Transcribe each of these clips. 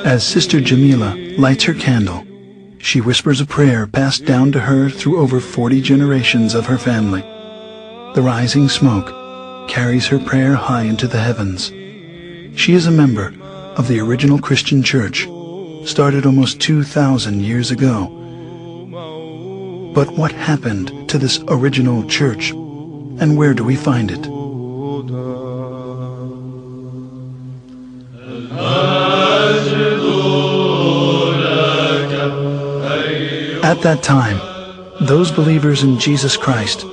As Sister Jamila lights her candle, she whispers a prayer passed down to her through over 40 generations of her family. The rising smoke carries her prayer high into the heavens. She is a member of the original Christian Church, started almost 2,000 years ago. But what happened to this original church, and where do we find it? At that time, those believers in Jesus Christ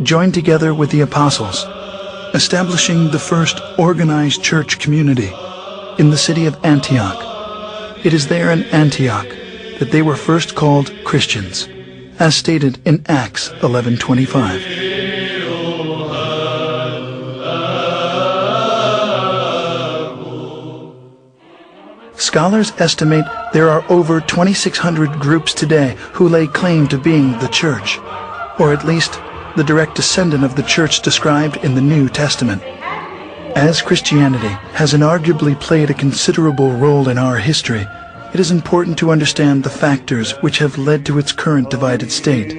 joined together with the apostles, establishing the first organized church community in the city of Antioch. It is there in Antioch that they were first called Christians, as stated in Acts 11:25. Scholars estimate there are over 2,600 groups today who lay claim to being the church, or at least the direct descendant of the church described in the New Testament. As Christianity has inarguably played a considerable role in our history, it is important to understand the factors which have led to its current divided state.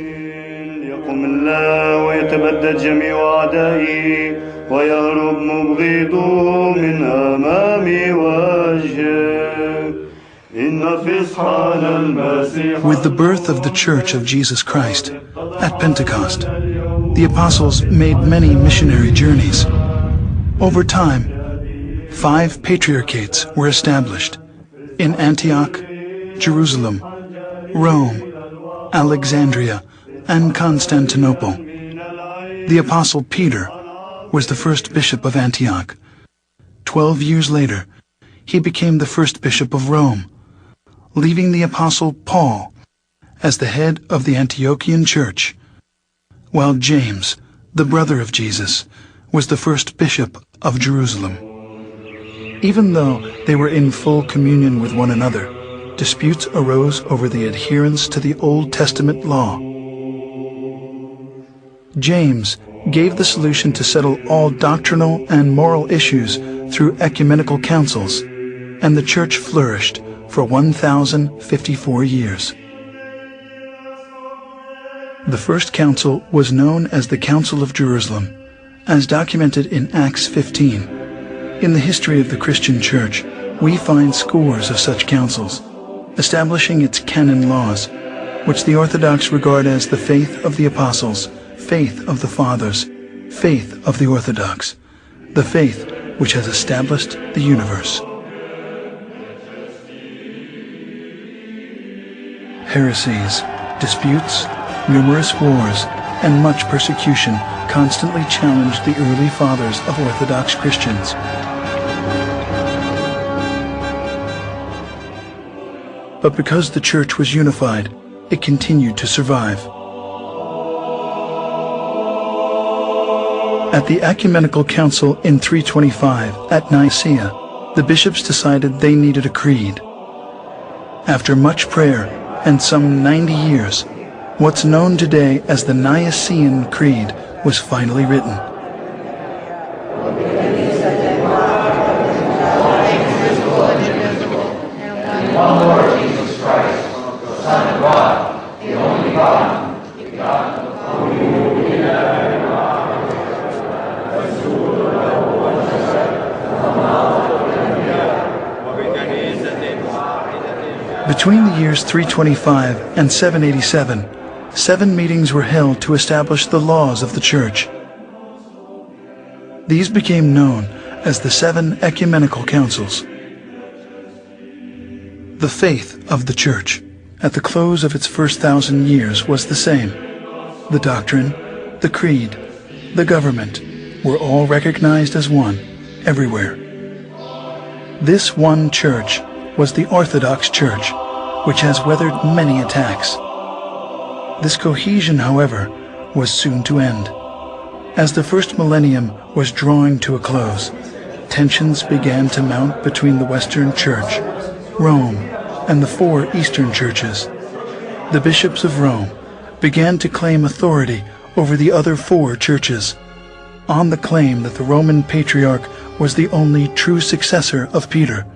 With the birth of the Church of Jesus Christ at Pentecost, the apostles made many missionary journeys. Over time, 5 patriarchates were established in Antioch, Jerusalem, Rome, Alexandria, and Constantinople. The apostle Peter was the first bishop of Antioch. 12 years later, he became the first bishop of Rome, leaving the apostle Paul as the head of the Antiochian church, while James, the brother of Jesus, was the first bishop of Jerusalem. Even though they were in full communion with one another, disputes arose over the adherence to the Old Testament law. James gave the solution to settle all doctrinal and moral issues through ecumenical councils, and the church flourished for 1,054 years. The first council was known as the Council of Jerusalem, as documented in Acts 15. In the history of the Christian Church, we find scores of such councils, establishing its canon laws, which the Orthodox regard as the faith of the apostles, faith of the fathers, faith of the Orthodox, the faith which has established the universe. Heresies, disputes, numerous wars, and much persecution constantly challenged the early fathers of Orthodox Christians. But because the church was unified, it continued to survive. At the Ecumenical Council in 325 at Nicaea, the bishops decided they needed a creed. After much prayer and some 90 years, what's known today as the Nicene Creed was finally written. One Lord Jesus Christ, the Son of God, the only God, begotten of Between the years 325 and 787, 7 meetings were held to establish the laws of the Church. These became known as the 7 Ecumenical Councils. The faith of the Church, at the close of its first 1,000 years, was the same. The doctrine, the creed, the government were all recognized as one, everywhere. This one Church was the Orthodox Church, which has weathered many attacks. This cohesion, however, was soon to end. As the first millennium was drawing to a close, tensions began to mount between the Western Church, Rome, and the 4 Eastern churches. The bishops of Rome began to claim authority over the other 4 churches, on the claim that the Roman Patriarch was the only true successor of Peter.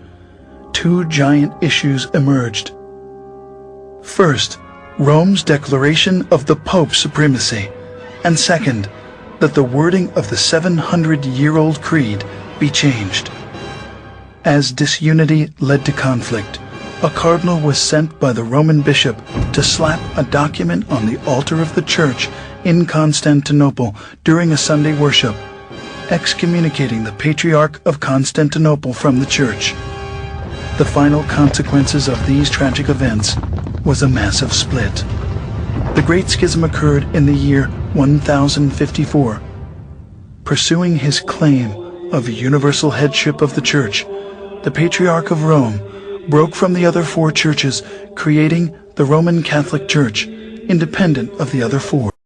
2 giant issues emerged. First, Rome's declaration of the Pope's supremacy, and second, that the wording of the 700-year-old creed be changed. As disunity led to conflict, a cardinal was sent by the Roman bishop to slap a document on the altar of the church in Constantinople during a Sunday worship, excommunicating the Patriarch of Constantinople from the church. The final consequences of these tragic events was a massive split. The Great Schism occurred in the year 1054. Pursuing his claim of universal headship of the Church, the Patriarch of Rome broke from the other 4 churches, creating the Roman Catholic Church, independent of the other 4.